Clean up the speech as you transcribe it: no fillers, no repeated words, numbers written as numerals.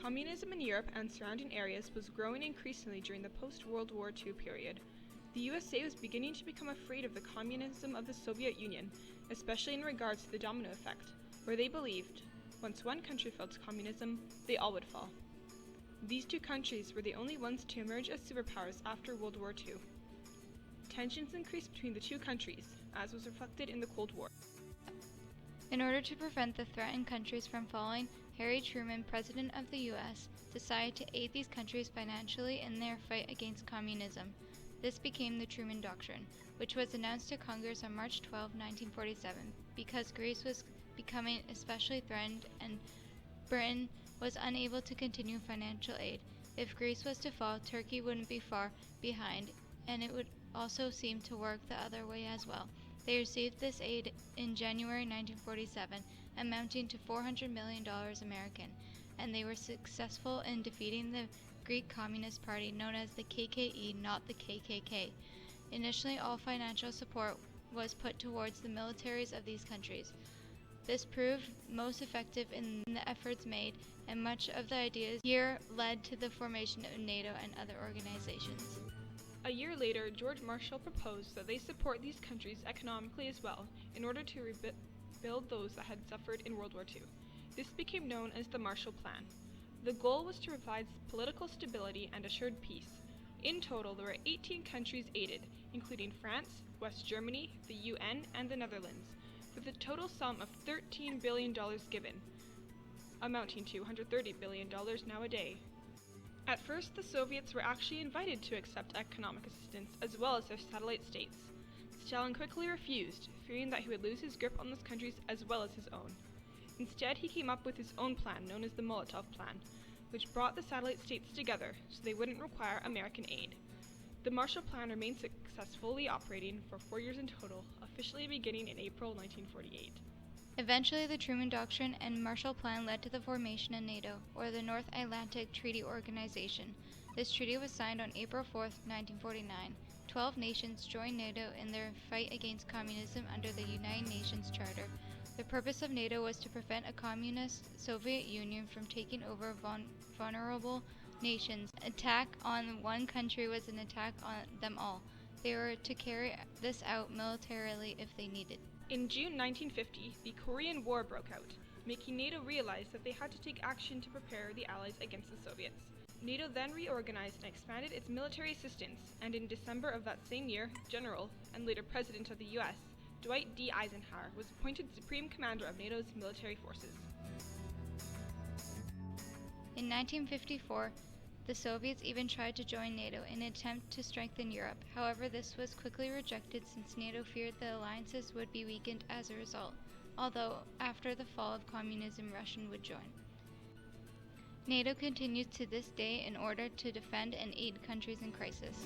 Communism in Europe and surrounding areas was growing increasingly during the post-World War II period. The USA was beginning to become afraid of the communism of the Soviet Union, especially in regards to the domino effect, where they believed, once one country fell to communism, they all would fall. These two countries were the only ones to emerge as superpowers after World War II. Tensions increased between the two countries, as was reflected in the Cold War. In order to prevent the threatened countries from falling, Harry Truman, President of the U.S., decided to aid these countries financially in their fight against communism. This became the Truman Doctrine, which was announced to Congress on March 12, 1947, because Greece was becoming especially threatened and Britain was unable to continue financial aid. If Greece was to fall, Turkey wouldn't be far behind, and it would also seem to work the other way as well. They received this aid in January 1947, amounting to $400 million American, and they were successful in defeating the Greek Communist Party known as the KKE, not the KKK. Initially, all financial support was put towards the militaries of these countries. This proved most effective in the efforts made, and much of the ideas here led to the formation of NATO and other organizations. A year later, George Marshall proposed that they support these countries economically as well, in order to rebuild those that had suffered in World War II. This became known as the Marshall Plan. The goal was to provide political stability and assured peace. In total, there were 18 countries aided, including France, West Germany, the UN, and the Netherlands, with a total sum of $13 billion given, amounting to $130 billion nowadays. At first, the Soviets were actually invited to accept economic assistance as well as their satellite states. Stalin quickly refused, fearing that he would lose his grip on those countries as well as his own. Instead, he came up with his own plan, known as the Molotov Plan, which brought the satellite states together so they wouldn't require American aid. The Marshall Plan remained successfully operating for 4 years in total, officially beginning in April 1948. Eventually, the Truman Doctrine and Marshall Plan led to the formation of NATO, or the North Atlantic Treaty Organization. This treaty was signed on April 4, 1949. 12 nations joined NATO in their fight against communism under the United Nations Charter. The purpose of NATO was to prevent a communist Soviet Union from taking over vulnerable nations. Attack on one country was an attack on them all. They were to carry this out militarily if they needed. In June 1950, the Korean War broke out, making NATO realize that they had to take action to prepare the Allies against the Soviets. NATO then reorganized and expanded its military assistance, and in December of that same year, General, and later President of the U.S., Dwight D. Eisenhower, was appointed Supreme Commander of NATO's military forces. In 1954, the Soviets even tried to join NATO in an attempt to strengthen Europe. However, this was quickly rejected since NATO feared the alliances would be weakened as a result, although after the fall of communism, Russia would join. NATO continues to this day in order to defend and aid countries in crisis.